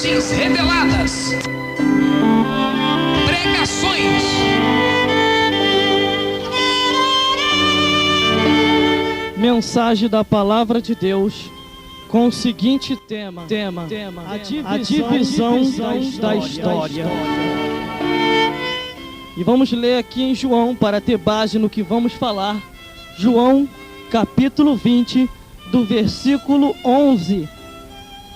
mensagens reveladas, pregações, mensagem da palavra de Deus com o seguinte tema: a divisão da história. E vamos ler aqui em João para ter base no que vamos falar. João capítulo 20, do versículo 11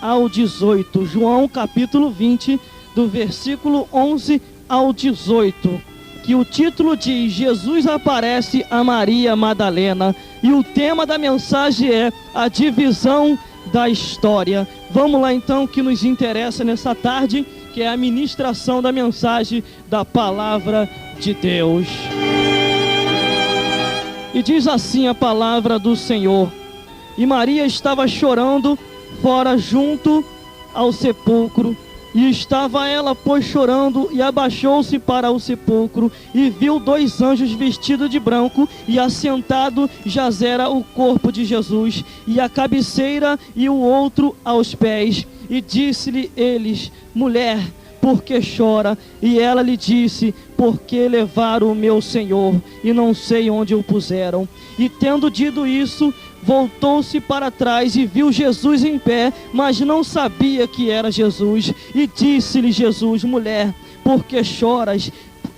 ao 18. João capítulo 20, do versículo 11 ao 18. Que o título diz: Jesus aparece a Maria Madalena. E o tema da mensagem é a divisão da história. Vamos lá então, que nos interessa nessa tarde, que é a ministração da mensagem da palavra de Deus. E diz assim a palavra do Senhor: E Maria estava chorando fora junto ao sepulcro. E estava ela, pois, chorando, e abaixou-se para o sepulcro, e viu 2 anjos vestidos de branco, e assentado jazera o corpo de Jesus, e a cabeceira e o outro aos pés. E disse-lhe eles: Mulher, por que chora? E ela lhe disse: Porque levaram o meu Senhor, e não sei onde o puseram. E tendo dito isso, voltou-se para trás e viu Jesus em pé, mas não sabia que era Jesus. E disse-lhe Jesus: Mulher, por que choras?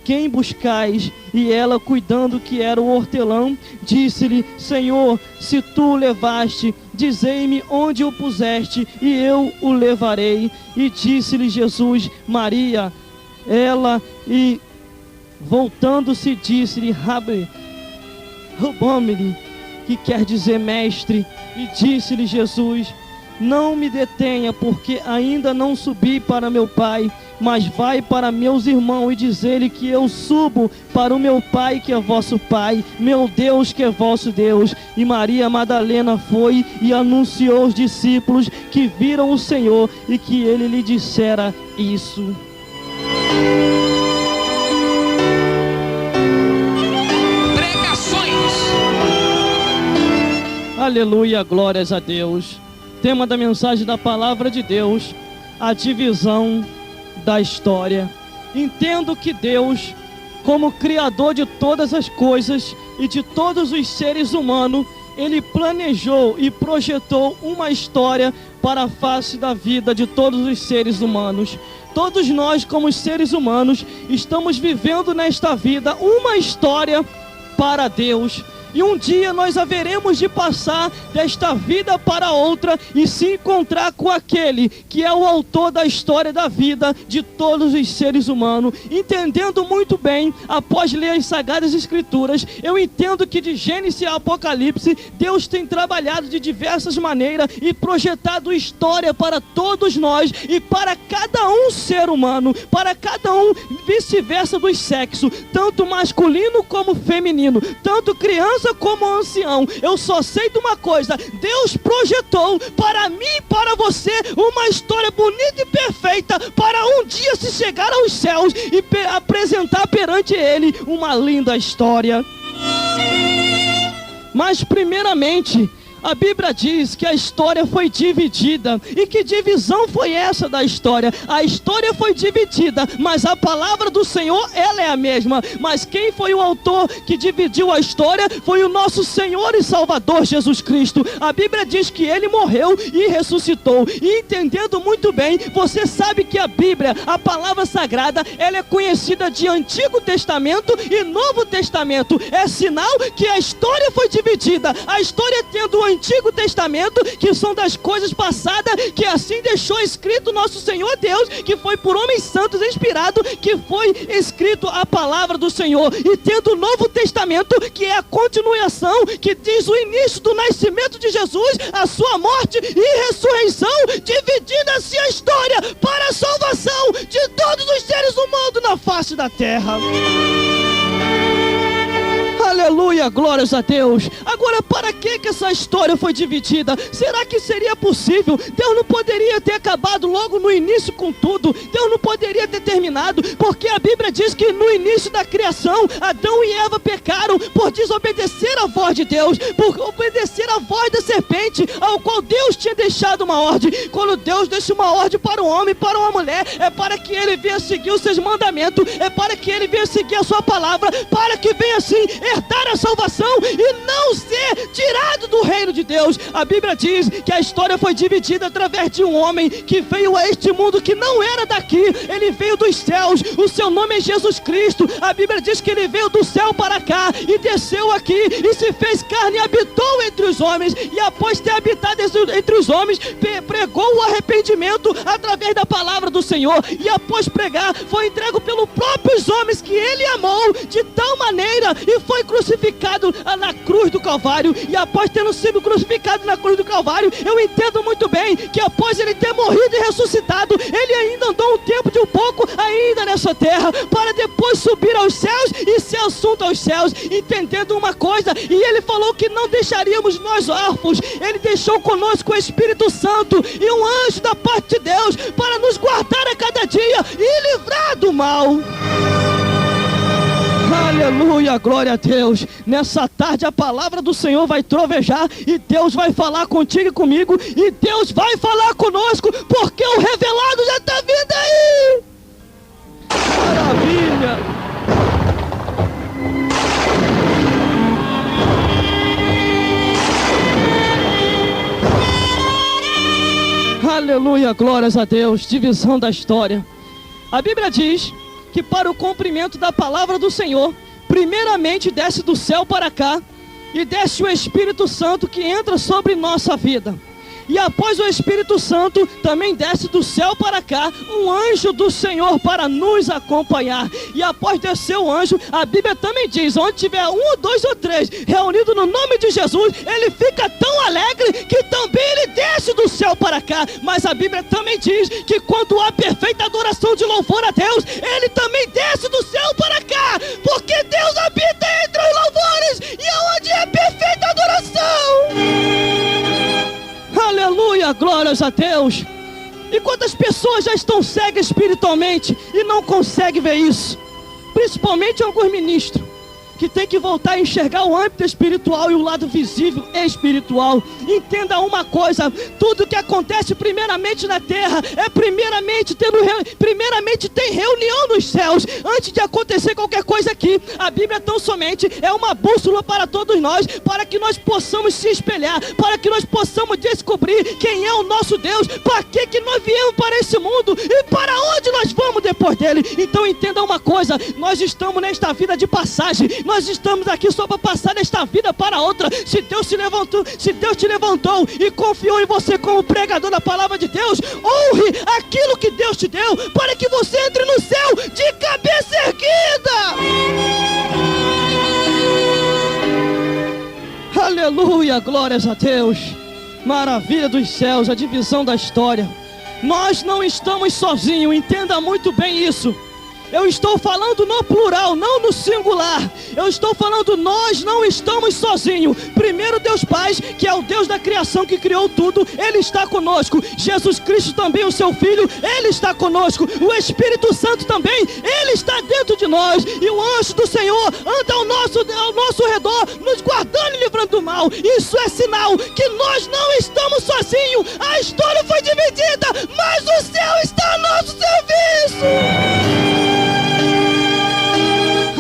Quem buscais? E ela, cuidando que era o hortelão, disse-lhe: Senhor, se tu o levaste, dizei-me onde o puseste, e eu o levarei. E disse-lhe Jesus: Maria. Ela, e voltando-se, disse-lhe: Rabi, que quer dizer mestre. E disse-lhe Jesus: Não me detenha, porque ainda não subi para meu Pai, mas vai para meus irmãos e dizer-lhe que eu subo para o meu Pai, que é vosso Pai, meu Deus, que é vosso Deus. E Maria Madalena foi e anunciou aos discípulos que viram o Senhor e que ele lhe dissera isso. Aleluia, glórias a Deus. Tema da mensagem da palavra de Deus: a divisão da história. Entendo que Deus, como Criador de todas as coisas e de todos os seres humanos, Ele planejou e projetou uma história para a face da vida de todos os seres humanos. Todos nós, como seres humanos, estamos vivendo nesta vida uma história para Deus. E um dia nós haveremos de passar desta vida para outra e se encontrar com aquele que é o autor da história da vida de todos os seres humanos. Entendendo muito bem, após ler as Sagradas Escrituras, eu entendo que de Gênesis a Apocalipse, Deus tem trabalhado de diversas maneiras e projetado história para todos nós e para cada um ser humano, para cada um, vice-versa dos sexos, tanto masculino como feminino, tanto criança como ancião. Eu só sei de uma coisa: Deus projetou para mim e para você uma história bonita e perfeita para um dia se chegar aos céus e apresentar perante Ele uma linda história. Mas primeiramente, a Bíblia diz que a história foi dividida. E que divisão foi essa da história? A história foi dividida, mas a palavra do Senhor, ela é a mesma. Mas quem foi o autor que dividiu a história? Foi o nosso Senhor e Salvador Jesus Cristo. A Bíblia diz que Ele morreu e ressuscitou. E entendendo muito bem, você sabe que a Bíblia, a palavra sagrada, ela é conhecida de Antigo Testamento e Novo Testamento. É sinal que a história foi dividida. A história tendo o Antigo Testamento, que são das coisas passadas, que assim deixou escrito nosso Senhor Deus, que foi por homens santos inspirado, que foi escrito a palavra do Senhor. E tendo o Novo Testamento, que é a continuação, que diz o início do nascimento de Jesus, a sua morte e ressurreição, dividindo-se a história para a salvação de todos os seres humanos na face da terra. Aleluia, glórias a Deus. Agora, para que essa história foi dividida? Será que seria possível? Deus não poderia ter acabado logo no início com tudo. Deus não poderia ter terminado, porque a Bíblia diz que no início da criação, Adão e Eva pecaram por desobedecer a voz de Deus, por obedecer a voz da serpente, ao qual Deus tinha deixado uma ordem. Quando Deus deixa uma ordem para um homem, para uma mulher, é para que ele venha seguir os seus mandamentos, é para que ele venha seguir a sua palavra, para que venha assim herdar a salvação e não ser tirado do reino de Deus. A Bíblia diz que a história foi dividida através de um homem que veio a este mundo que não era daqui, ele veio dos céus, o seu nome é Jesus Cristo. A Bíblia diz que ele veio do céu para cá e desceu aqui e se fez carne e habitou entre os homens, e após ter habitado entre os homens, pregou o arrependimento através da palavra do Senhor, e após pregar, foi entregue pelos próprios homens que ele amou de tal maneira e foi crucificado na cruz do Calvário. E após tendo sido crucificado na cruz do Calvário, eu entendo muito bem que após ele ter morrido e ressuscitado, ele ainda andou um tempo de um pouco ainda nessa terra, para depois subir aos céus e ser assunto aos céus, entendendo uma coisa, e ele falou que não deixaríamos nós órfãos. Ele deixou conosco o Espírito Santo e um anjo da parte de Deus para nos guardar a cada dia e livrar do mal. Aleluia, glória a Deus. Nessa tarde a palavra do Senhor vai trovejar e Deus vai falar contigo e comigo, e Deus vai falar conosco, porque o revelado já está vindo aí. Maravilha. Aleluia, glórias a Deus. Divisão da história. A Bíblia diz que para o cumprimento da palavra do Senhor, primeiramente desce do céu para cá e desce o Espírito Santo que entra sobre nossa vida. E após o Espírito Santo, também desce do céu para cá um anjo do Senhor para nos acompanhar. E após descer o anjo, a Bíblia também diz, onde tiver 1, 2 ou 3 reunido no nome de Jesus, ele fica tão alegre que também ele desce do céu para cá. Mas a Bíblia também diz que quando há perfeita adoração de louvor a Deus, ele também desce do céu para cá, porque Deus habita entre os louvores, e aonde é perfeita adoração. Aleluia, glórias a Deus. E quantas pessoas já estão cegas espiritualmente e não conseguem ver isso? Principalmente alguns ministros que tem que voltar a enxergar o âmbito espiritual e o lado visível espiritual. Entenda uma coisa: tudo que acontece primeiramente na terra é primeiramente tem reunião nos céus antes de acontecer qualquer coisa aqui. A Bíblia tão somente é uma bússola para todos nós, para que nós possamos se espelhar, para que nós possamos descobrir quem é o nosso Deus, para que nós viemos para esse mundo e para onde nós vamos depois dele. Então entenda uma coisa: nós estamos nesta vida de passagem, nós estamos aqui só para passar desta vida para outra. Se Deus te levantou e confiou em você como pregador da palavra de Deus, honre aquilo que Deus te deu, para que você entre no céu de cabeça erguida. Aleluia, glórias a Deus. Maravilha dos céus, a divisão da história. Nós não estamos sozinhos, entenda muito bem isso. Eu estou falando no plural, não no singular. Eu estou falando, nós não estamos sozinhos. Primeiro Deus Pai, que é o Deus da criação, que criou tudo, Ele está conosco. Jesus Cristo também, o seu Filho, Ele está conosco. O Espírito Santo também, Ele está dentro de nós. E o anjo do Senhor anda ao nosso redor, nos guardando e livrando do mal. Isso é sinal que nós não estamos sozinhos. A história foi dividida, mas o céu está a nosso serviço.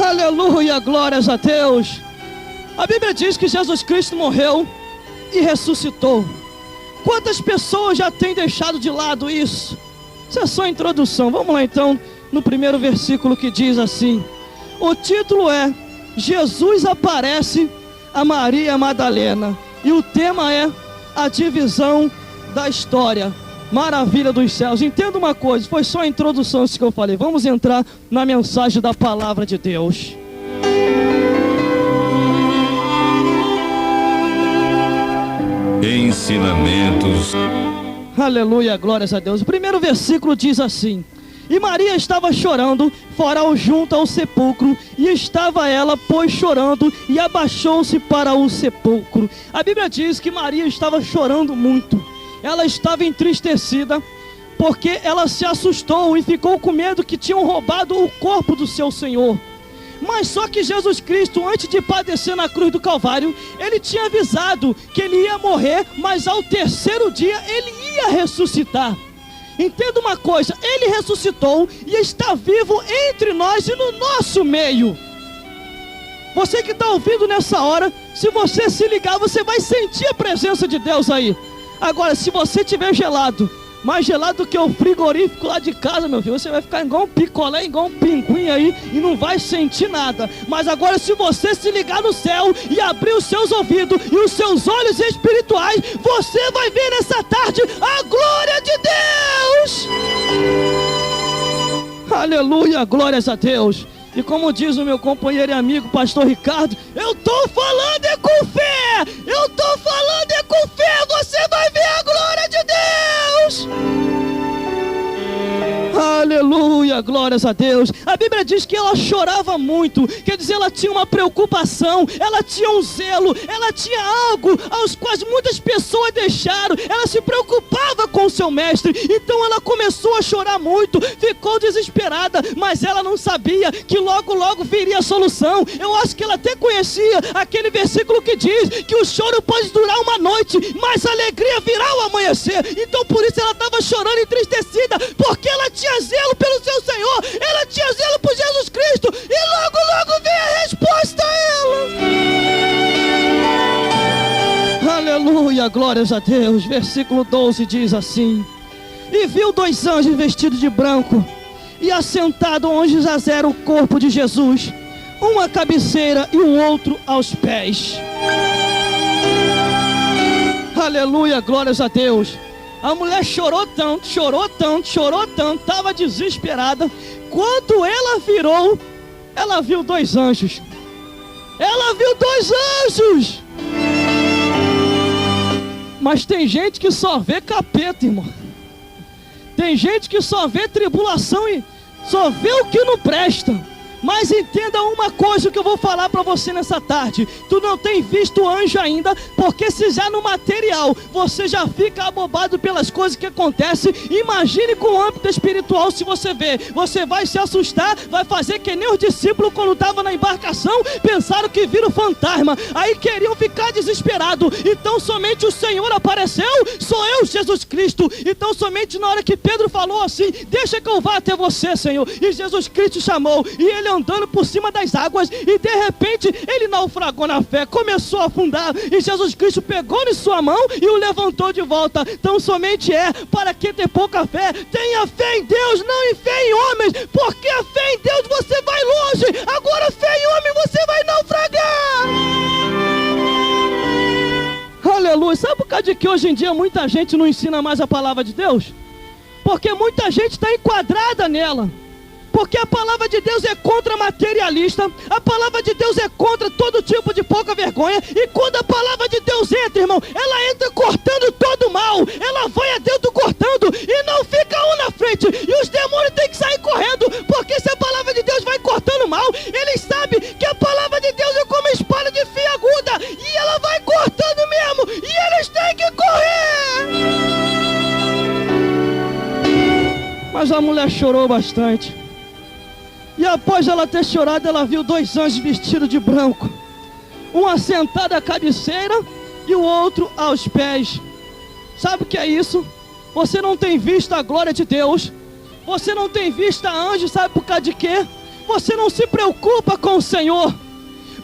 Aleluia, glórias a Deus. A Bíblia diz que Jesus Cristo morreu e ressuscitou. Quantas pessoas já têm deixado de lado isso? Isso é só a introdução. Vamos lá então no primeiro versículo, que diz assim. O título é Jesus aparece a Maria Madalena, e o tema é a divisão da história. Maravilha dos céus. Entenda uma coisa, foi só a introdução isso que eu falei. Vamos entrar na mensagem da palavra de Deus. Ensinamentos. Aleluia, glórias a Deus. O primeiro versículo diz assim: E Maria estava chorando, fora junto ao sepulcro, e estava ela, pois, chorando, e abaixou-se para o sepulcro. A Bíblia diz que Maria estava chorando muito. Ela estava entristecida, porque ela se assustou e ficou com medo que tinham roubado o corpo do seu Senhor. Mas só que Jesus Cristo, antes de padecer na cruz do Calvário, ele tinha avisado que ele ia morrer, mas ao terceiro dia ele ia ressuscitar. Entenda uma coisa, ele ressuscitou e está vivo entre nós e no nosso meio. Você que está ouvindo nessa hora, se você se ligar, você vai sentir a presença de Deus aí. Agora, se você estiver gelado, mais gelado que o frigorífico lá de casa, meu filho, você vai ficar igual um picolé, igual um pinguim aí, e não vai sentir nada. Mas agora, se você se ligar no céu e abrir os seus ouvidos e os seus olhos espirituais, você vai ver nessa tarde a glória de Deus. Aleluia, glórias a Deus. E como diz o meu companheiro e amigo pastor Ricardo, eu estou falando é com fé, eu estou falando é com fé, você vai ver a glória de Deus. Aleluia, glórias a Deus. A Bíblia diz que ela chorava muito, quer dizer, ela tinha uma preocupação, ela tinha um zelo, ela tinha algo aos quais muitas pessoas deixaram. Ela se preocupava com o seu mestre, então ela começou a chorar muito, ficou desesperada, mas ela não sabia que logo logo viria a solução. Eu acho que ela até conhecia aquele versículo que diz que o choro pode durar uma noite, mas a alegria virá ao amanhecer. Então por isso ela estava chorando entristecida, porque ela tinha zelo pelo seu Senhor, ela tinha zelo por Jesus Cristo, e logo logo veio a resposta a ela. Aleluia, glórias a Deus. Versículo 12 diz assim: e viu dois anjos vestidos de branco, e assentado onde jazera o corpo de Jesus, um à cabeceira e o outro aos pés. Aleluia, glórias a Deus. A mulher chorou tanto, estava desesperada. Quando ela virou, ela viu dois anjos. Ela viu dois anjos. Mas tem gente que só vê capeta, irmão. Tem gente que só vê tribulação e só vê o que não presta. Mas entenda uma coisa que eu vou falar para você nessa tarde: tu não tem visto anjo ainda, porque se já no material você já fica abobado pelas coisas que acontecem, imagine com o âmbito espiritual. Se você vê, você vai se assustar, vai fazer que nem os discípulos quando estavam na embarcação, pensaram que viram fantasma, aí queriam ficar desesperados. Então somente o Senhor apareceu, sou eu, Jesus Cristo. Então somente na hora que Pedro falou assim: deixa que eu vá até você, Senhor, e Jesus Cristo chamou, e ele andando por cima das águas, e de repente ele naufragou na fé, começou a afundar, e Jesus Cristo pegou em sua mão e o levantou de volta. Então somente para quem tem pouca fé, tenha fé em Deus, não em fé em homens, porque a fé em Deus você vai longe, agora fé em homem você vai naufragar. Aleluia. Sabe por causa de que hoje em dia muita gente não ensina mais a palavra de Deus? Porque muita gente está enquadrada nela. Porque a palavra de Deus é contra materialista, a palavra de Deus é contra todo tipo de pouca vergonha. E quando a palavra de Deus entra, irmão, ela entra cortando todo o mal, ela vai adentro cortando, e não fica um na frente, e os demônios têm que sair correndo, porque se a palavra de Deus vai cortando o mal, eles sabem que a palavra de Deus é como uma espada de fio aguda, e ela vai cortando mesmo, e eles têm que correr. Mas a mulher chorou bastante. E após ela ter chorado, ela viu dois anjos vestidos de branco, um assentado à cabeceira e o outro aos pés. Sabe o que é isso? Você não tem visto a glória de Deus, você não tem visto a anjo, sabe por causa de quê? Você não se preocupa com o Senhor,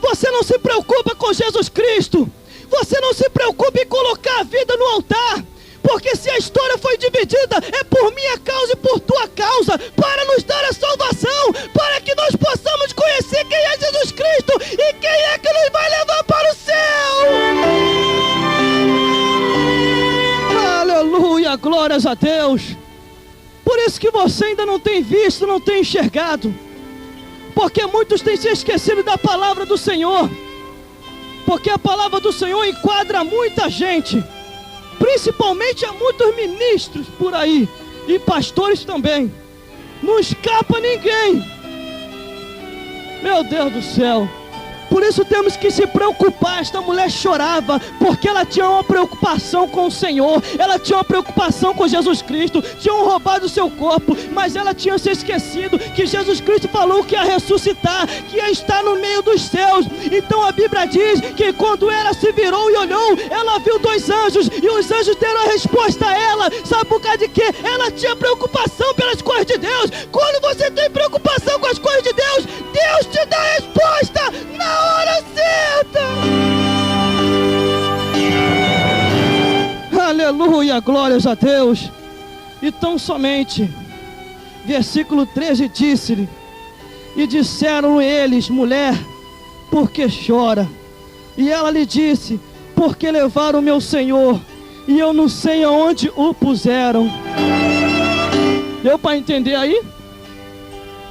você não se preocupa com Jesus Cristo, você não se preocupa em colocar a vida no altar. Porque se a história foi dividida, é por minha causa e por tua causa, para nos dar a salvação, para que nós possamos conhecer quem é Jesus Cristo e quem é que nos vai levar para o céu. Aleluia, glórias a Deus. Por isso que você ainda não tem visto, não tem enxergado, porque muitos têm se esquecido da palavra do Senhor, porque a palavra do Senhor enquadra muita gente, principalmente a muitos ministros por aí, e pastores também. Não escapa ninguém. Meu Deus do céu. Por isso temos que se preocupar. Esta mulher chorava porque ela tinha uma preocupação com o Senhor. Ela tinha uma preocupação com Jesus Cristo. Tinham roubado o seu corpo, mas ela tinha se esquecido que Jesus Cristo falou que ia ressuscitar, que ia estar no meio dos céus. Então a Bíblia diz que quando ela se virou e olhou, ela viu 2 anjos, e os anjos deram a resposta a ela. Sabe por causa de quê? Ela tinha preocupação pelas coisas de Deus. Quando você tem preocupação com as coisas de Deus, Deus te dá a resposta na hora certa. Aleluia, glórias a Deus. Então somente, versículo 13, disse-lhe: e disseram eles: mulher, por que chora? E ela lhe disse: porque levaram o meu Senhor, e eu não sei aonde o puseram. Deu para entender aí?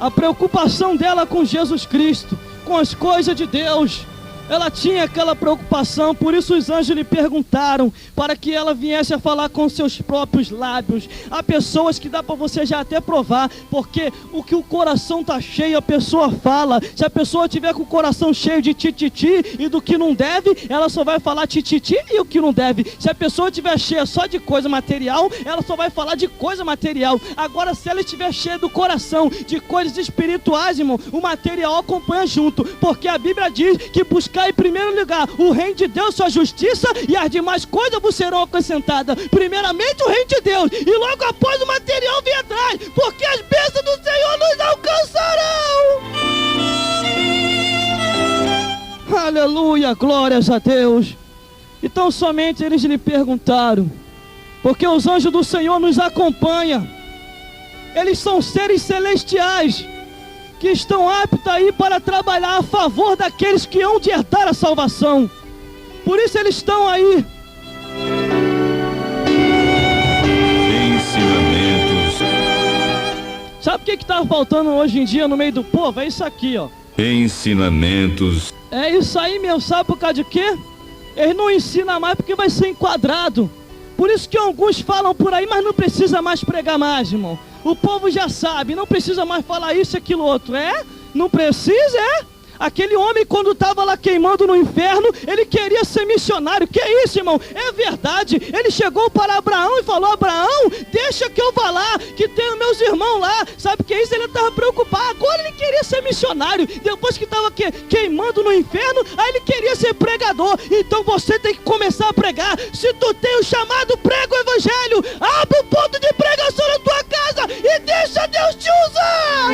A preocupação dela com Jesus Cristo, com as coisas de Deus. Ela tinha aquela preocupação, por isso os anjos lhe perguntaram, para que ela viesse a falar com seus próprios lábios. Há pessoas que dá para você já até provar, porque o que o coração está cheio, a pessoa fala. Se a pessoa tiver com o coração cheio de tititi e do que não deve, ela só vai falar tititi e o que não deve. Se a pessoa estiver cheia só de coisa material, ela só vai falar de coisa material. Agora, se ela estiver cheia do coração de coisas espirituais, irmão, o material acompanha junto, porque a Bíblia diz que buscar em primeiro lugar o reino de Deus, sua justiça, e as demais coisas vos serão acrescentadas. Primeiramente o reino de Deus, e logo após o material vem atrás, porque as bênçãos do Senhor nos alcançarão. Aleluia, glórias a Deus. Então somente eles lhe perguntaram, porque os anjos do Senhor nos acompanham. Eles são seres celestiais que estão aptos aí para trabalhar a favor daqueles que hão de herdar a salvação. Por isso eles estão aí. Ensinamentos. Sabe o que está faltando hoje em dia no meio do povo? É isso aqui, ó. Ensinamentos. É isso aí mesmo. Sabe por causa de quê? Eles não ensinam mais porque vai ser enquadrado. Por isso que alguns falam por aí, mas não precisa mais pregar mais, irmão. O povo já sabe, não precisa mais falar isso e aquilo outro. Não precisa, Aquele homem, quando estava lá queimando no inferno, ele queria ser missionário. Que é isso, irmão? É verdade. Ele chegou para Abraão e falou: Abraão, deixa que eu vá lá, que tenho meus irmãos lá. Sabe o que é isso? Ele estava preocupado. Agora ele queria ser missionário. Depois que estava queimando no inferno, aí ele queria ser pregador. Então você tem que começar a pregar. Se tu tem o chamado, prega o evangelho. Abre o ponto de pregação na tua casa e deixa Deus te usar.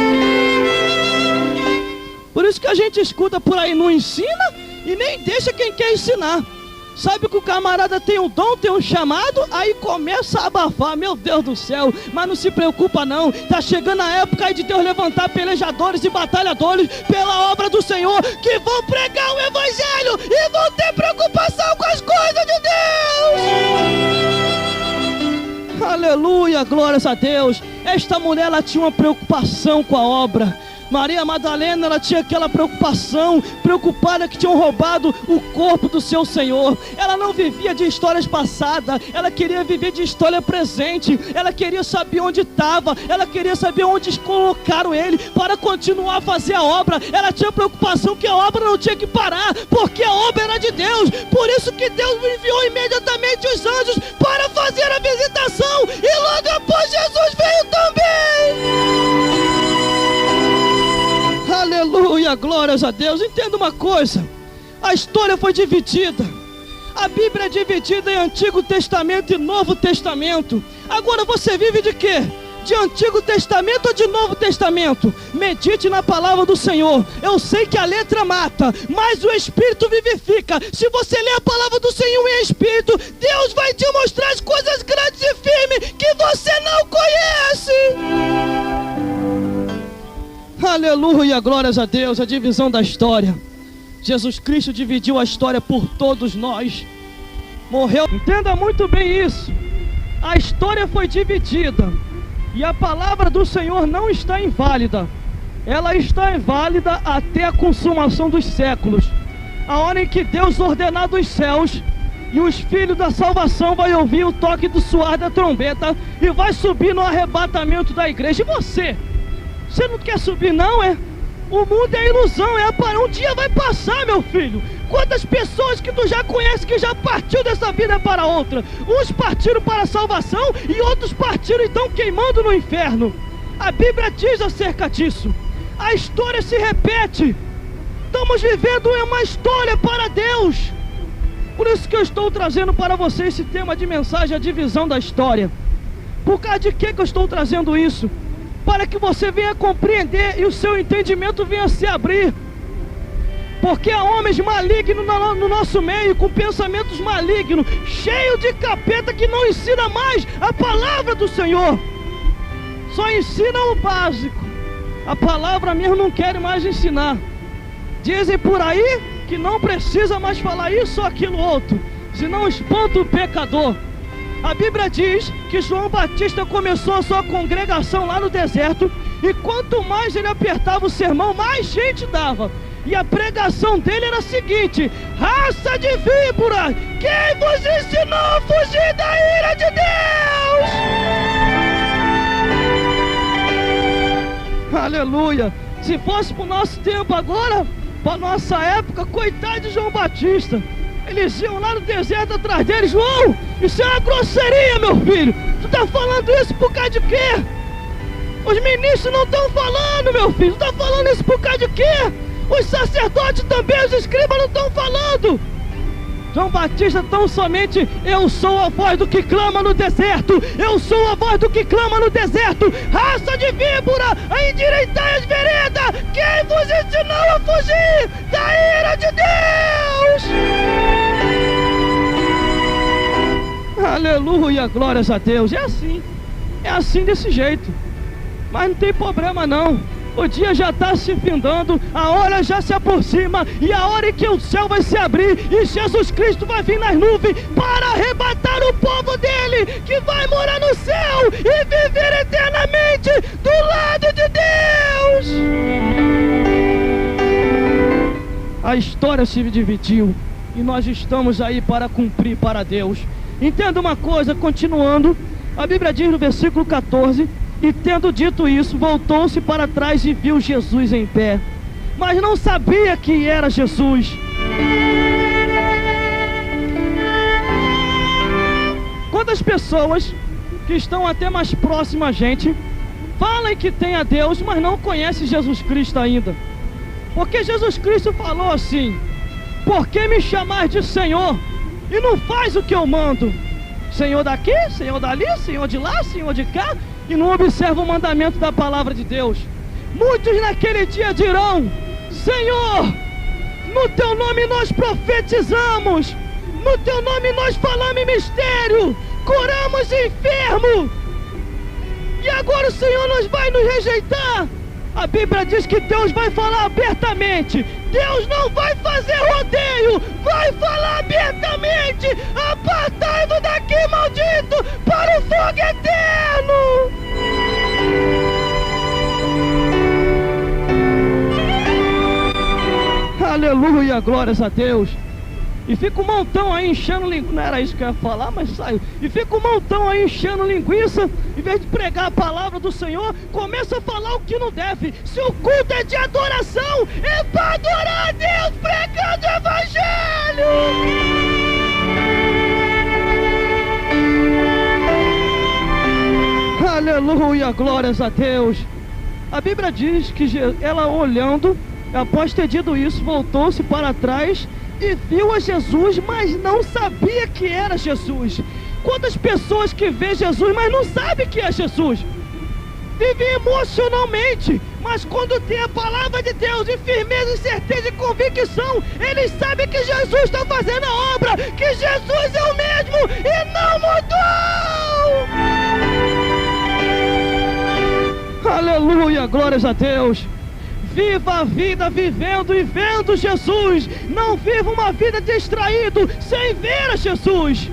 Por isso que a gente escuta por aí, não ensina e nem deixa quem quer ensinar. Sabe que o camarada tem um dom, tem um chamado, aí começa a abafar, meu Deus do céu. Mas não se preocupa não, tá chegando a época aí de Deus levantar pelejadores e batalhadores pela obra do Senhor, que vão pregar o evangelho e vão ter preocupação com as coisas de Deus. Aleluia, glórias a Deus. Esta mulher, ela tinha uma preocupação com a obra. Maria Madalena, ela tinha aquela preocupação, preocupada que tinham roubado o corpo do seu Senhor. Ela não vivia de histórias passadas, ela queria viver de história presente. Ela queria saber onde estava, ela queria saber onde colocaram ele para continuar a fazer a obra. Ela tinha preocupação que a obra não tinha que parar, porque a obra era de Deus. Por isso que Deus enviou imediatamente os anjos para fazer a visitação, e logo após Jesus veio também. Aleluia, glórias a Deus. Entenda uma coisa, a história foi dividida. A Bíblia é dividida em Antigo Testamento e Novo Testamento. Agora você vive de quê? De Antigo Testamento ou de Novo Testamento? Medite na palavra do Senhor. Eu sei que a letra mata, mas o Espírito vivifica. Se você ler a palavra do Senhor em Espírito, Deus vai te mostrar as coisas grandes e firmes que você não conhece. Aleluia, glórias a Deus. A divisão da história. Jesus Cristo dividiu a história por todos nós. Morreu. Entenda muito bem isso. A história foi dividida, e a palavra do Senhor não está inválida. Ela está inválida até a consumação dos séculos, a hora em que Deus ordenar dos céus, e os filhos da salvação vai ouvir o toque do soar da trombeta e vai subir no arrebatamento da igreja. E você? Você não quer subir não, é? O mundo é ilusão, um dia vai passar, meu filho. Quantas pessoas que tu já conhece que já partiu dessa vida para outra? Uns partiram para a salvação e outros partiram então queimando no inferno. A Bíblia diz acerca disso. A história se repete. Estamos vivendo uma história para Deus. Por isso que eu estou trazendo para você esse tema de mensagem, a divisão da história. Por causa de que eu estou trazendo isso? Para que você venha compreender e o seu entendimento venha se abrir. Porque há homens malignos no nosso meio, com pensamentos malignos, cheios de capeta, que não ensina mais a palavra do Senhor. Só ensinam o básico. A palavra mesmo não querem mais ensinar. Dizem por aí que não precisa mais falar isso ou aquilo outro, senão espanta o pecador. A Bíblia diz que João Batista começou a sua congregação lá no deserto, e quanto mais ele apertava o sermão, mais gente dava. E a pregação dele era a seguinte: raça de víbora, quem vos ensinou a fugir da ira de Deus? Aleluia! Se fosse para o nosso tempo agora, para a nossa época, coitado de João Batista. Eles iam lá no deserto atrás dele. João, isso é uma grosseria, meu filho. Tu está falando isso por causa de quê? Os ministros não estão falando, meu filho. Tu está falando isso por causa de quê? Os sacerdotes também, os escribas não estão falando. João Batista tão somente: eu sou a voz do que clama no deserto. Eu sou a voz do que clama no deserto. Raça de víbora, endireitai as veredas. Quem vos ensinou a fugir da ira de Deus? Aleluia, glórias a Deus. É assim desse jeito. Mas não tem problema não. O dia já está se findando, a hora já se aproxima, e a hora em que o céu vai se abrir e Jesus Cristo vai vir nas nuvens para arrebatar o povo dele, que vai morar no céu e viver eternamente do lado de Deus. A história se dividiu e nós estamos aí para cumprir para Deus. Entenda uma coisa, continuando, a Bíblia diz no versículo 14: e tendo dito isso, voltou-se para trás e viu Jesus em pé, mas não sabia que era Jesus. Quantas pessoas que estão até mais próximas a gente falam que tem a Deus, mas não conhecem Jesus Cristo ainda? Porque Jesus Cristo falou assim: por que me chamar de Senhor e não faz o que eu mando? Senhor daqui, Senhor dali, Senhor de lá, Senhor de cá, e não observa o mandamento da palavra de Deus. Muitos naquele dia dirão: Senhor, no teu nome nós profetizamos, no teu nome nós falamos em mistério, curamos enfermo, e agora o Senhor vai nos rejeitar? A Bíblia diz que Deus vai falar abertamente. Deus não vai fazer rodeio, vai falar abertamente: apartai-vos daqui, maldito, para o fogo eterno. Aleluia, glórias a Deus. E fica um montão aí enchendo linguiça. Não era isso que eu ia falar, mas saiu. E fica um montão aí enchendo linguiça. Em vez de pregar a palavra do Senhor, começa a falar o que não deve. Se o culto é de adoração, é para adorar a Deus pregando o Evangelho. Aleluia, glórias a Deus. A Bíblia diz que ela, olhando, após ter dito isso, voltou-se para trás e viu a Jesus, mas não sabia que era Jesus. Quantas pessoas que vê Jesus, mas não sabem que é Jesus? Vivem emocionalmente, mas quando tem a palavra de Deus e firmeza, e certeza e convicção, eles sabem que Jesus está fazendo a obra, que Jesus é o mesmo e não mudou. Aleluia, glórias a Deus. Viva a vida vivendo e vendo Jesus. Não viva uma vida distraído sem ver a Jesus.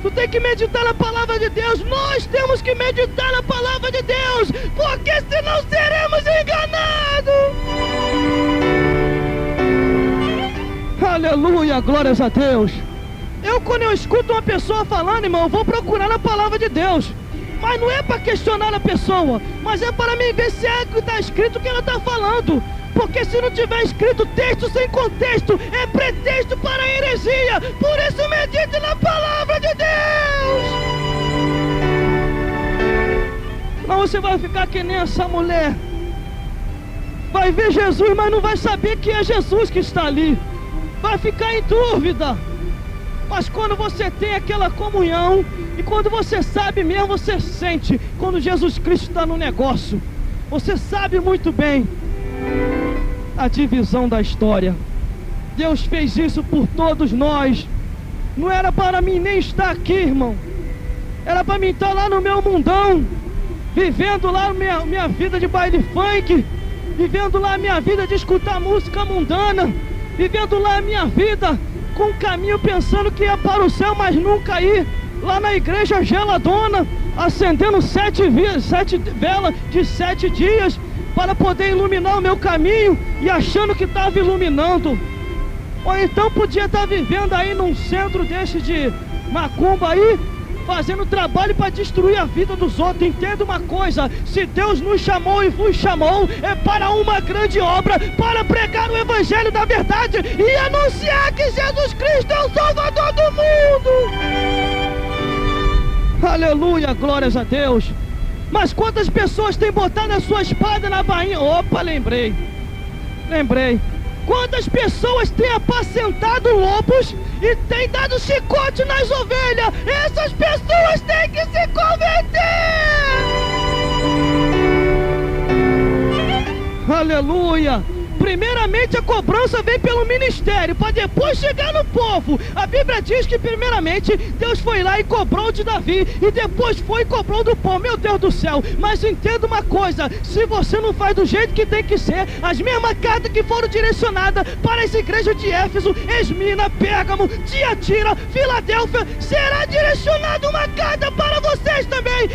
Tu tem que meditar na palavra de Deus. Nós temos que meditar na palavra de Deus, porque senão seremos enganados. Aleluia, glórias a Deus. Quando eu escuto uma pessoa falando, irmão, eu vou procurar na palavra de Deus. Mas não é para questionar a pessoa, mas é para mim ver se é que está escrito o que ela está falando. Porque se não tiver escrito texto sem contexto, é pretexto para a heresia. Por isso medite na palavra de Deus. Não, você vai ficar que nem essa mulher. Vai ver Jesus, mas não vai saber que é Jesus que está ali. Vai ficar em dúvida. Mas quando você tem aquela comunhão, e quando você sabe mesmo, você sente quando Jesus Cristo está no negócio. Você sabe muito bem a divisão da história. Deus fez isso por todos nós. Não era para mim nem estar aqui, irmão. Era para mim estar lá no meu mundão, vivendo lá minha vida de baile funk, vivendo lá a minha vida de escutar música mundana, vivendo lá a minha vida com um caminho pensando que ia para o céu, mas nunca ir. Lá na igreja geladona, acendendo 7 velas de 7 dias, para poder iluminar o meu caminho, e achando que estava iluminando. Ou então podia estar vivendo aí num centro desse de macumba aí, fazendo trabalho para destruir a vida dos outros. Entenda uma coisa: se Deus nos chamou e vos chamou, é para uma grande obra, para pregar o evangelho da verdade e anunciar que Jesus Cristo é o Salvador do mundo. Aleluia, glórias a Deus. Mas quantas pessoas têm botado a sua espada na bainha? Opa, lembrei. Quantas pessoas têm apacentado lobos e têm dado chicote nas ovelhas? Essas pessoas têm que se converter. Aleluia. Primeiramente a cobrança vem pelo ministério, para depois chegar no povo. A Bíblia diz que primeiramente Deus foi lá e cobrou de Davi, e depois foi e cobrou do povo. Meu Deus do céu. Mas entenda uma coisa: se você não faz do jeito que tem que ser, as mesmas cartas que foram direcionadas para as igrejas de Éfeso, Esmina, Pérgamo, Tiatira, Filadélfia, será direcionada uma carta para vocês também.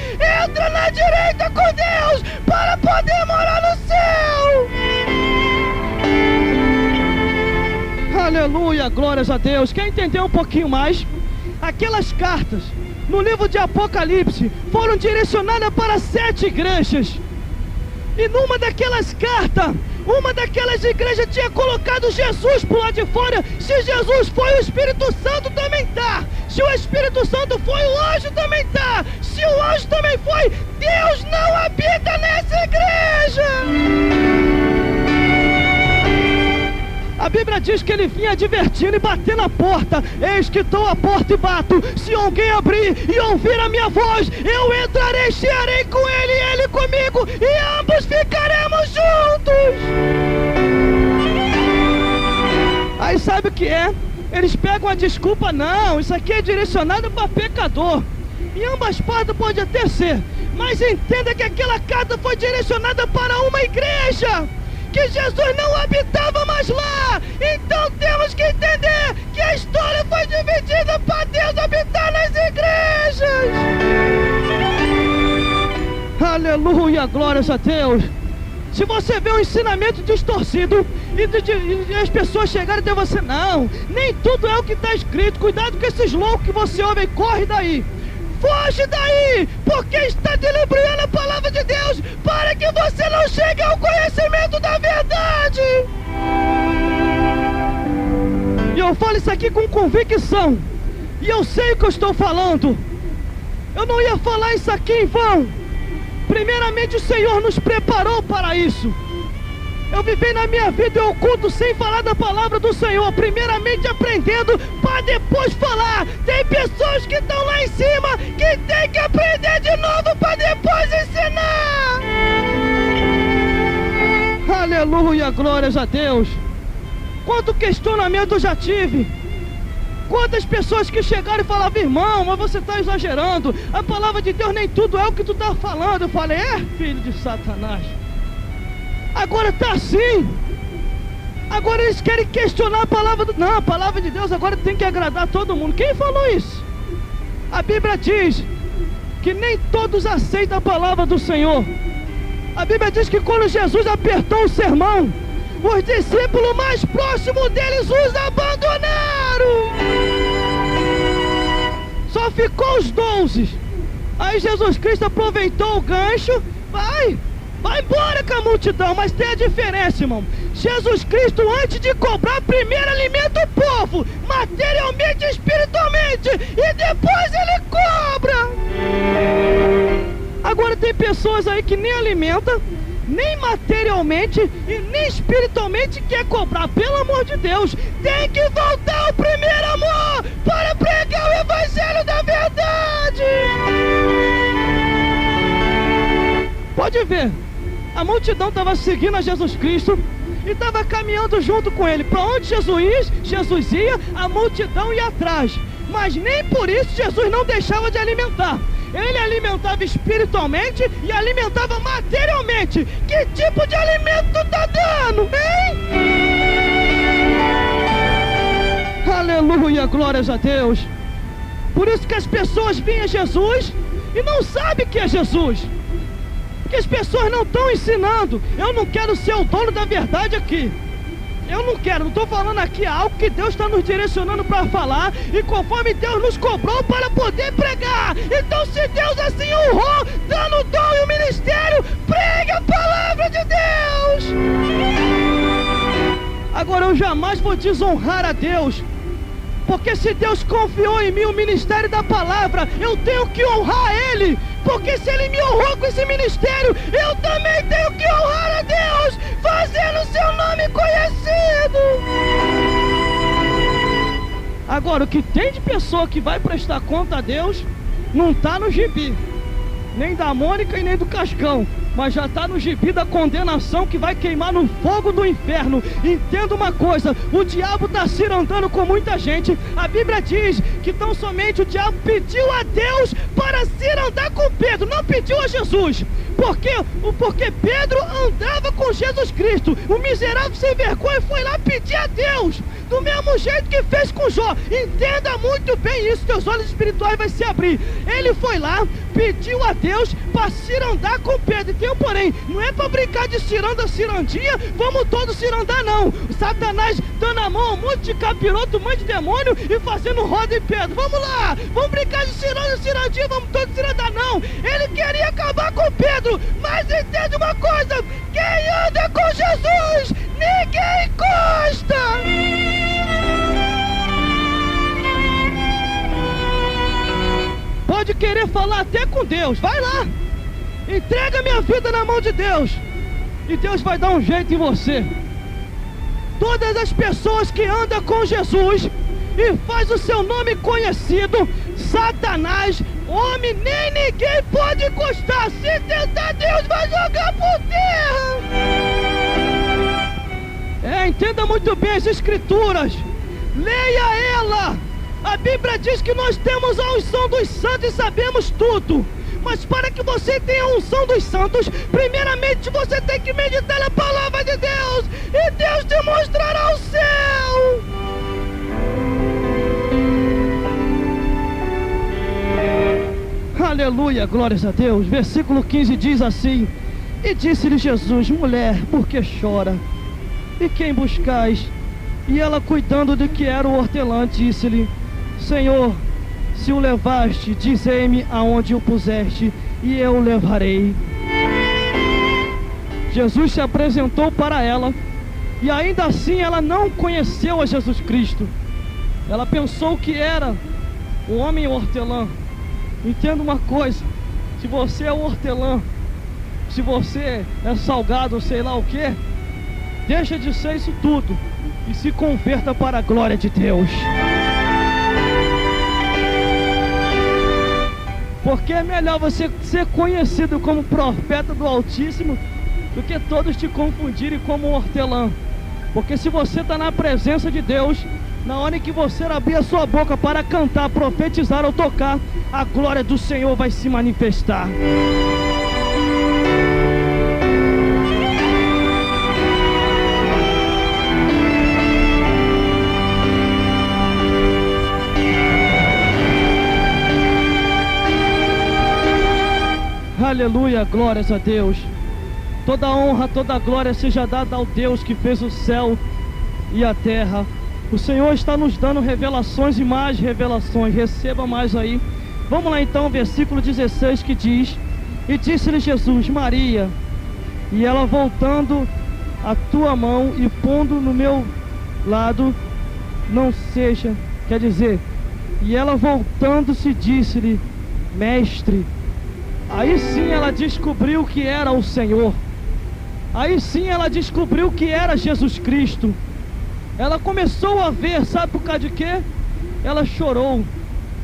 Entra na direita com Deus para poder morar no céu. Aleluia, glórias a Deus. Quer entender um pouquinho mais? Aquelas cartas no livro de Apocalipse foram direcionadas para 7 igrejas. E numa daquelas cartas, uma daquelas igrejas tinha colocado Jesus por lá de fora. Se Jesus foi, o Espírito Santo também está. Se o Espírito Santo foi, o anjo também está. Se o anjo também foi, Deus não habita nessa igreja. A Bíblia diz que ele vinha advertindo e batendo a porta. Eis que estou à porta e bato. Se alguém abrir e ouvir a minha voz, eu entrarei, cearei com ele e ele comigo, e ambos ficaremos juntos. Aí sabe o que é? Eles pegam a desculpa: não, isso aqui é direcionado para pecador. Em ambas partes pode até ser, mas entenda que aquela carta foi direcionada para uma igreja, que Jesus não habitava mais lá. Então temos que entender que a história foi dividida para Deus habitar nas igrejas. Aleluia, glórias a Deus. Se você vê um ensinamento distorcido e as pessoas chegarem até você: não, nem tudo é o que está escrito, cuidado com esses loucos que você ouve, corre daí. Foge daí, porque está deliberando a palavra de Deus para que você não chegue ao conhecimento da verdade. E eu falo isso aqui com convicção, e eu sei o que eu estou falando. Eu não ia falar isso aqui em vão. Primeiramente o Senhor nos preparou para isso. Eu vivi na minha vida em oculto sem falar da palavra do Senhor. Primeiramente aprendendo para depois falar. Tem pessoas que estão lá em cima que tem que aprender de novo para depois ensinar. Aleluia, glórias a Deus. Quanto questionamento eu já tive. Quantas pessoas que chegaram e falavam: irmão, mas você está exagerando, a palavra de Deus nem tudo é o que tu está falando. Eu falei: é, filho de Satanás. Agora está assim. Agora eles querem questionar a palavra do... Não, a palavra de Deus agora tem que agradar todo mundo. Quem falou isso? A Bíblia diz que nem todos aceitam a palavra do Senhor. A Bíblia diz que quando Jesus apertou o sermão, os discípulos mais próximos deles os abandonaram. Só ficou os 12. Aí Jesus Cristo aproveitou o gancho, vai embora com a multidão, mas tem a diferença, irmão. Jesus Cristo, antes de cobrar, primeiro alimenta o povo, materialmente e espiritualmente, e depois ele cobra. Agora tem pessoas aí que nem alimenta, nem materialmente e nem espiritualmente quer cobrar. Pelo amor de Deus, tem que voltar ao primeiro amor para pregar o evangelho da verdade. Pode ver, a multidão estava seguindo a Jesus Cristo e estava caminhando junto com ele. Para onde Jesus ia, a multidão ia atrás. Mas nem por isso Jesus não deixava de alimentar. Ele alimentava espiritualmente e alimentava materialmente. Que tipo de alimento tu tá dando, hein? Aleluia, glórias a Deus. Por isso que as pessoas veem a Jesus e não sabem que é Jesus. Porque as pessoas não estão ensinando. Eu não quero ser o dono da verdade aqui. Eu não estou falando aqui algo que Deus está nos direcionando para falar, e conforme Deus nos cobrou para poder pregar. Então, se Deus assim honrou, dando o dom e o ministério, pregue a palavra de Deus. Agora, eu jamais vou desonrar a Deus, porque se Deus confiou em mim o ministério da palavra, eu tenho que honrar Ele. Porque se Ele me honrou com esse ministério, eu também tenho que honrar a Deus, fazendo o seu nome conhecido. Agora, o que tem de pessoa que vai prestar conta a Deus, não está no gibi, nem da Mônica e nem do Cascão, mas já está no gibi da condenação, que vai queimar no fogo do inferno. Entenda uma coisa, o diabo está cirandando com muita gente. A Bíblia diz que tão somente o diabo pediu a Deus para cirandar com Pedro, não pediu a Jesus. Porque Pedro andava com Jesus Cristo. O miserável sem vergonha foi lá pedir a Deus, do mesmo jeito que fez com Jó. Entenda muito bem isso, teus olhos espirituais vão se abrir. Ele foi lá, pediu a Deus para cirandar com Pedro. Tem um porém, não é para brincar de cirandinha, vamos todos cirandar não. O Satanás dando a mão a um monte de capiroto, um monte de demônio e fazendo roda em Pedro. Vamos lá, vamos brincar de cirandinha, vamos todos cirandar não. Ele queria acabar com Pedro, mas entende uma coisa, quem anda com Jesus, ninguém encosta. Pode querer falar até com Deus, vai lá, entrega minha vida na mão de Deus, e Deus vai dar um jeito em você. Todas as pessoas que andam com Jesus e faz o seu nome conhecido, Satanás, homem, nem ninguém pode encostar. Se tentar, Deus vai jogar por terra. Entenda muito bem as escrituras, leia ela. A Bíblia diz que nós temos a unção dos santos e sabemos tudo. Mas para que você tenha a unção dos santos, primeiramente você tem que meditar na palavra de Deus, e Deus te mostrará o céu. Aleluia, glórias a Deus. Versículo 15 diz assim: e disse-lhe Jesus: mulher, por que chora? E quem buscais? E ela, cuidando de que era o hortelã, disse-lhe: Senhor, se o levaste, dizei-me aonde o puseste, e eu o levarei. Jesus se apresentou para ela, e ainda assim ela não conheceu a Jesus Cristo. Ela pensou que era o homem hortelã. Entenda uma coisa, se você é o hortelã, se você é salgado, sei lá o que, deixa de ser isso tudo e se converta para a glória de Deus. Porque é melhor você ser conhecido como profeta do Altíssimo do que todos te confundirem como hortelã. Porque se você está na presença de Deus, na hora em que você abrir a sua boca para cantar, profetizar ou tocar, a glória do Senhor vai se manifestar. Aleluia, glórias a Deus. Toda honra, toda glória seja dada ao Deus que fez o céu e a terra. O Senhor está nos dando revelações e mais revelações. Receba mais aí. Vamos lá então, versículo 16 que diz: E disse-lhe Jesus: Maria. E ela, voltando a tua mão e pondo no meu lado, não seja, quer dizer, e ela voltando-se disse-lhe: Mestre. Aí sim ela descobriu que era o Senhor. Aí sim ela descobriu que era Jesus Cristo. Ela começou a ver, sabe por causa de quê? Ela chorou,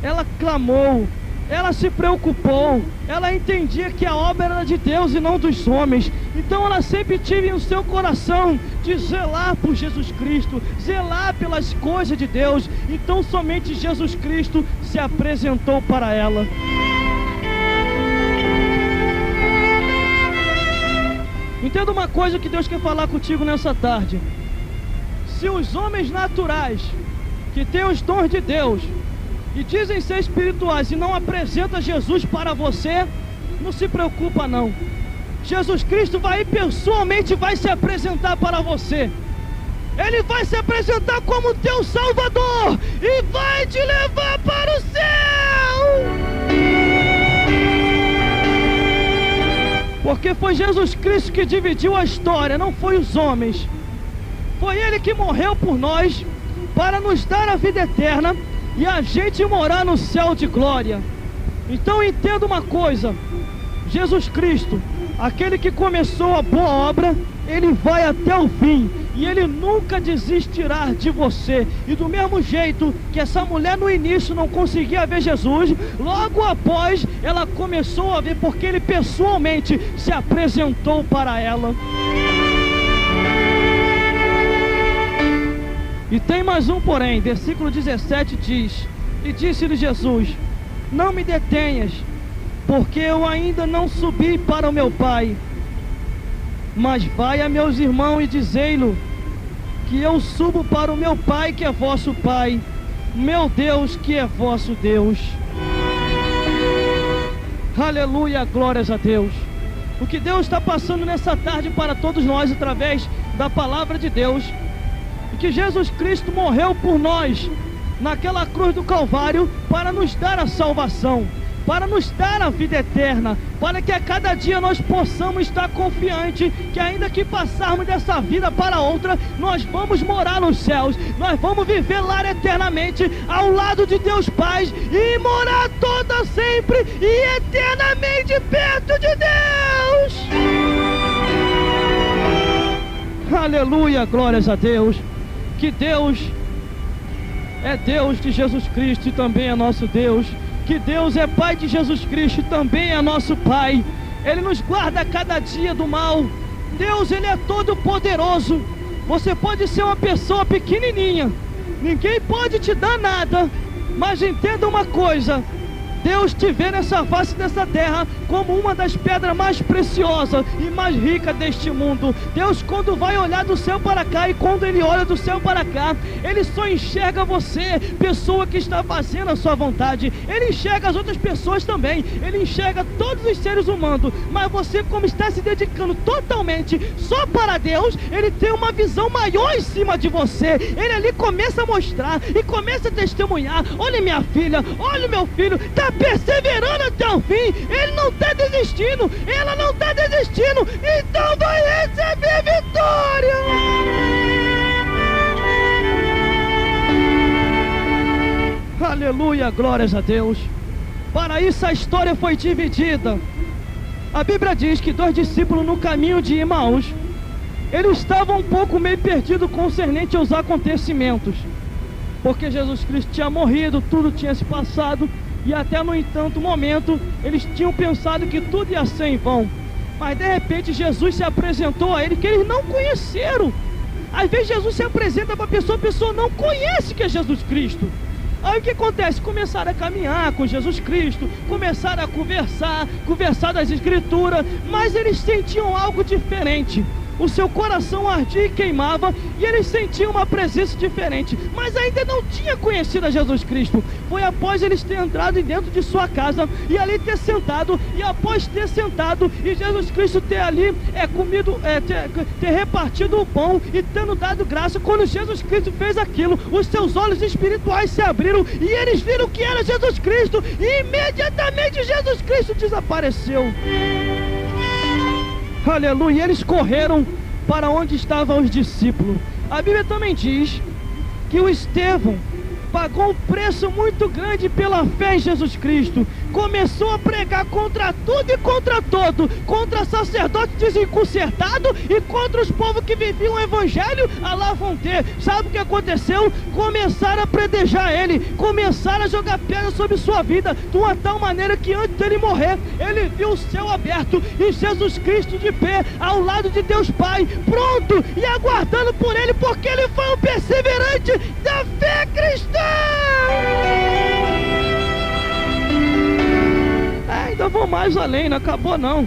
ela clamou, ela se preocupou, ela entendia que a obra era de Deus e não dos homens. Então ela sempre teve no seu coração de zelar por Jesus Cristo, zelar pelas coisas de Deus. Então somente Jesus Cristo se apresentou para ela. Entenda uma coisa que Deus quer falar contigo nessa tarde. Se os homens naturais, que têm os dons de Deus e dizem ser espirituais e não apresentam Jesus para você, não se preocupa não. Jesus Cristo vai pessoalmente vai se apresentar para você. Ele vai se apresentar como teu Salvador e vai te levar para o céu. Porque foi Jesus Cristo que dividiu a história, não foi os homens. Foi Ele que morreu por nós para nos dar a vida eterna e a gente morar no céu de glória. Então entenda uma coisa: Jesus Cristo, aquele que começou a boa obra, Ele vai até o fim e Ele nunca desistirá de você. E do mesmo jeito que essa mulher no início não conseguia ver Jesus, logo após ela começou a ver, porque Ele pessoalmente se apresentou para ela. E tem mais um porém, versículo 17 diz: E disse-lhe Jesus: Não me detenhas, porque eu ainda não subi para o meu Pai. Mas vai a meus irmãos e dizei-lo que eu subo para o meu Pai, que é vosso Pai, meu Deus, que é vosso Deus. Aleluia, glórias a Deus. O que Deus está passando nessa tarde para todos nós através da palavra de Deus, que Jesus Cristo morreu por nós naquela cruz do Calvário para nos dar a salvação, para nos dar a vida eterna, para que a cada dia nós possamos estar confiantes que ainda que passarmos dessa vida para outra, nós vamos morar nos céus, nós vamos viver lá eternamente ao lado de Deus Pai e morar toda sempre e eternamente perto de Deus. Aleluia, glórias a Deus. Que Deus é Deus de Jesus Cristo e também é nosso Deus. Que Deus é Pai de Jesus Cristo e também é nosso Pai. Ele nos guarda a cada dia do mal. Deus, Ele é todo poderoso. Você pode ser uma pessoa pequenininha, ninguém pode te dar nada, mas entenda uma coisa: Deus te vê nessa face dessa terra como uma das pedras mais preciosas e mais ricas deste mundo. Deus, quando vai olhar do céu para cá, e quando Ele olha do céu para cá, Ele só enxerga você, pessoa que está fazendo a sua vontade. Ele enxerga as outras pessoas também, Ele enxerga todos os seres humanos, mas você, como está se dedicando totalmente só para Deus, Ele tem uma visão maior em cima de você. Ele ali começa a mostrar e começa a testemunhar: olha minha filha, olha meu filho, está perseverando até o fim, ele não está desistindo, ela não está desistindo, então vai receber vitória. Aleluia, glórias a Deus. Para isso a história foi dividida. A Bíblia diz que 2 discípulos no caminho de Emaús, eles estavam um pouco meio perdidos concernente aos acontecimentos, porque Jesus Cristo tinha morrido, tudo tinha se passado. E até no entanto momento eles tinham pensado que tudo ia ser em vão. Mas de repente Jesus se apresentou a eles que eles não conheceram. Às vezes Jesus se apresenta para a pessoa não conhece que é Jesus Cristo. Aí o que acontece? Começaram a caminhar com Jesus Cristo, começaram a conversar das Escrituras, mas eles sentiam algo diferente. o seu coração ardia e queimava, e eles sentiam uma presença diferente, mas ainda não tinha conhecido a Jesus Cristo. Foi após eles terem entrado dentro de sua casa, e ali ter sentado, e após ter sentado, e Jesus Cristo ter ali comido, ter repartido o pão, e tendo dado graça, quando Jesus Cristo fez aquilo, os seus olhos espirituais se abriram, e eles viram que era Jesus Cristo, e imediatamente Jesus Cristo desapareceu. Aleluia, e eles correram para onde estavam os discípulos. A Bíblia também diz que o Estevão pagou um preço muito grande pela fé em Jesus Cristo. Começou a pregar contra tudo e contra todo, contra sacerdotes desenconcertados e contra os povos que viviam o evangelho a lá vão ter. Sabe o que aconteceu? Começaram a predejar ele, começaram a jogar pedra sobre sua vida, de uma tal maneira que antes dele morrer, ele viu o céu aberto e Jesus Cristo de pé, ao lado de Deus Pai, pronto e aguardando por ele, porque ele foi um perseverante da fé cristã. Ainda vou mais além, não acabou não.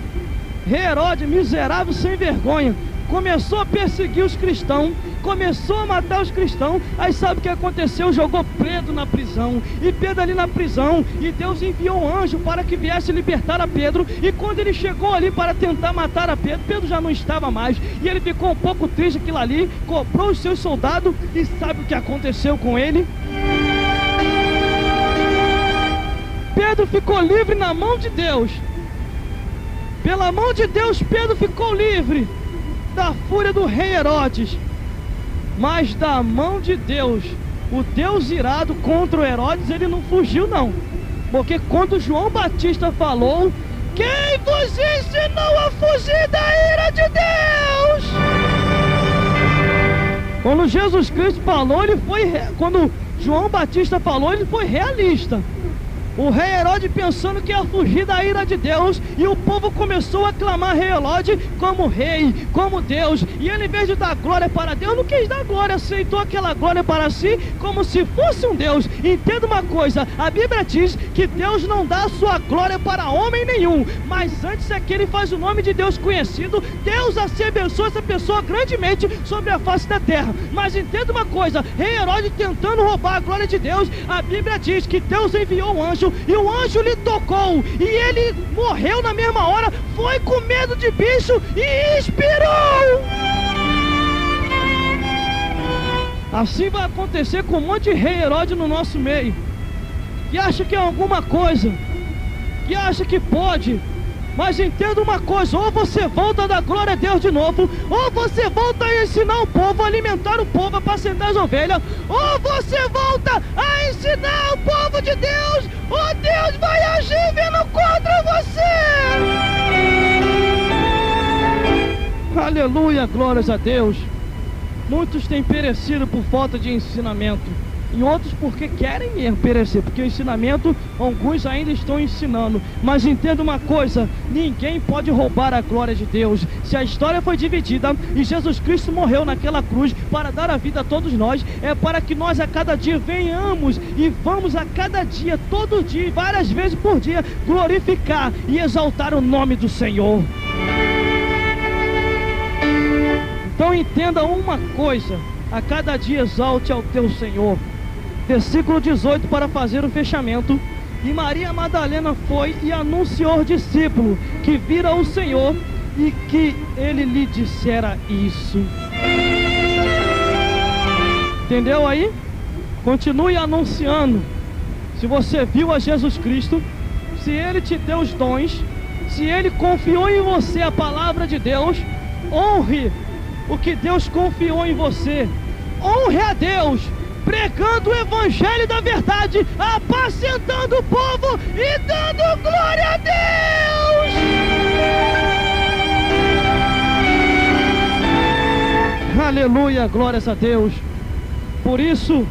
Rei Herodes, miserável, sem vergonha, começou a perseguir os cristãos, começou a matar os cristãos. Aí sabe o que aconteceu? Jogou Pedro na prisão, e Pedro ali na prisão, e Deus enviou um anjo para que viesse libertar a Pedro. E quando ele chegou ali para tentar matar a Pedro, Pedro já não estava mais, e ele ficou um pouco triste aquilo ali, cobrou os seus soldados, e sabe o que aconteceu com ele? Pedro ficou livre na mão de Deus. Pela mão de Deus, Pedro ficou livre da fúria do rei Herodes. Mas da mão de Deus, o Deus irado contra o Herodes, ele não fugiu não. Porque quando João Batista falou: quem vos ensinou a fugir da ira de Deus? Quando Jesus Cristo falou, quando João Batista falou, ele foi realista. O rei Herodes pensando que ia fugir da ira de Deus, e o povo começou a clamar rei Herodes como rei, como Deus, e ele, em vez de dar glória para Deus, não quis dar glória, aceitou aquela glória para si como se fosse um Deus. Entenda uma coisa, a Bíblia diz que Deus não dá a sua glória para homem nenhum, mas antes é que ele faz o nome de Deus conhecido, Deus assim abençoa essa pessoa grandemente sobre a face da terra. Mas entenda uma coisa, rei Herodes tentando roubar a glória de Deus, a Bíblia diz que Deus enviou um anjo, e o anjo lhe tocou, e ele morreu na mesma hora, foi com medo de bicho e expirou. Assim vai acontecer com um monte de rei Herodes no nosso meio, que acha que é alguma coisa, que acha que pode. Mas entenda uma coisa, ou você volta a dar glória a Deus de novo, ou você volta a ensinar o povo, a alimentar o povo, a apacentar as ovelhas, ou você volta a ensinar o povo de Deus, ou Deus vai agir vindo contra você. Aleluia, glórias a Deus. Muitos têm perecido por falta de ensinamento, e outros porque querem mesmo perecer, porque o ensinamento, alguns ainda estão ensinando. Mas entenda uma coisa, ninguém pode roubar a glória de Deus. Se a história foi dividida e Jesus Cristo morreu naquela cruz para dar a vida a todos nós, é para que nós a cada dia venhamos e vamos a cada dia, todo dia, várias vezes por dia, glorificar e exaltar o nome do Senhor. Então entenda uma coisa, a cada dia exalte ao teu Senhor. Versículo 18, para fazer o fechamento. E Maria Madalena foi e anunciou ao discípulo que vira o Senhor e que ele lhe dissera isso. Entendeu aí? Continue anunciando. Se você viu a Jesus Cristo, se ele te deu os dons, se ele confiou em você a palavra de Deus, honre o que Deus confiou em você. Honre a Deus, pregando o evangelho da verdade, apacentando o povo e dando glória a Deus. Aleluia, glórias a Deus. Por isso,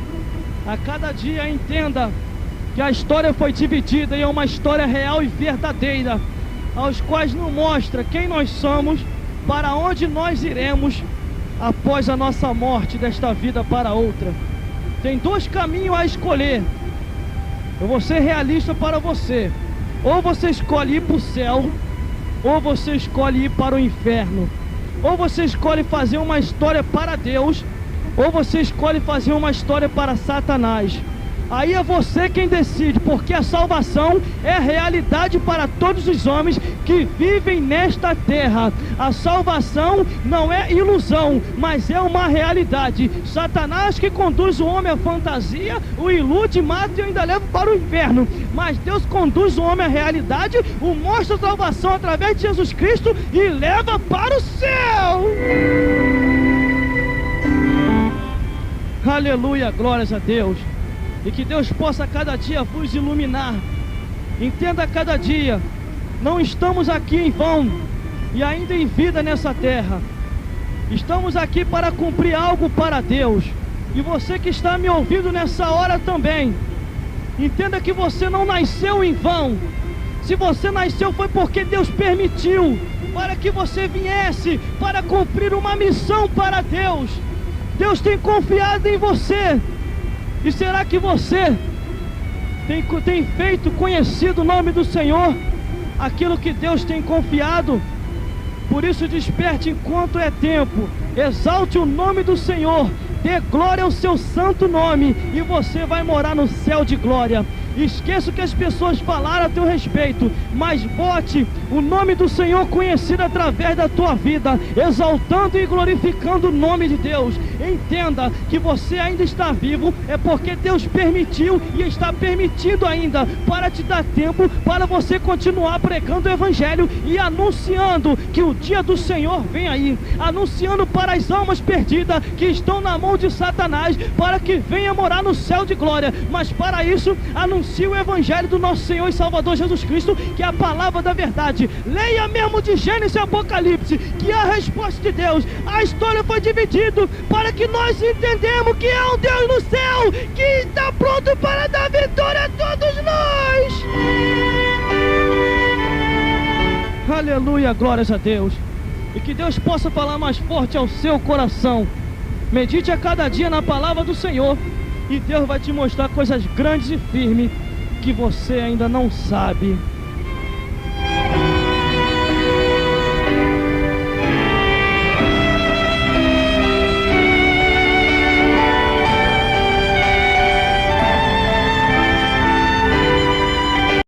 a cada dia entenda que a história foi dividida e é uma história real e verdadeira, aos quais nos mostra quem nós somos, para onde nós iremos após a nossa morte desta vida para outra. Tem dois caminhos a escolher. Eu vou ser realista para você. Ou você escolhe ir para o céu, ou você escolhe ir para o inferno. Ou você escolhe fazer uma história para Deus, ou você escolhe fazer uma história para Satanás. Aí é você quem decide, porque a salvação é realidade para todos os homens que vivem nesta terra. A salvação não é ilusão, mas é uma realidade. Satanás que conduz o homem à fantasia, o ilude, mata e ainda leva para o inferno. Mas Deus conduz o homem à realidade, o mostra a salvação através de Jesus Cristo e leva para o céu. Aleluia, glórias a Deus. E que Deus possa a cada dia vos iluminar. Entenda a cada dia, não estamos aqui em vão e ainda em vida nessa terra. Estamos aqui para cumprir algo para Deus. E você que está me ouvindo nessa hora também, entenda que você não nasceu em vão. Se você nasceu foi porque Deus permitiu, para que você viesse para cumprir uma missão para Deus. Deus tem confiado em você. E será que você tem feito conhecido o nome do Senhor? Aquilo que Deus tem confiado? Por isso desperte enquanto é tempo. Exalte o nome do Senhor. Dê glória ao seu santo nome. E você vai morar no céu de glória. Esqueça o que as pessoas falaram a teu respeito, mas bote o nome do Senhor conhecido através da tua vida, exaltando e glorificando o nome de Deus. Entenda que você ainda está vivo, é porque Deus permitiu e está permitindo ainda, para te dar tempo, para você continuar pregando o Evangelho e anunciando que o dia do Senhor vem aí, anunciando para as almas perdidas que estão na mão de Satanás, para que venha morar no céu de glória. Mas para isso, anuncie o Evangelho do nosso Senhor e Salvador Jesus Cristo, que é a palavra da verdade. Leia mesmo de Gênesis e Apocalipse, que é a resposta de Deus. A história foi dividida para que nós entendamos que é um Deus no céu que está pronto para dar vitória a todos nós. Aleluia, glórias a Deus. E que Deus possa falar mais forte ao seu coração. Medite a cada dia na palavra do Senhor, e Deus vai te mostrar coisas grandes e firmes que você ainda não sabe.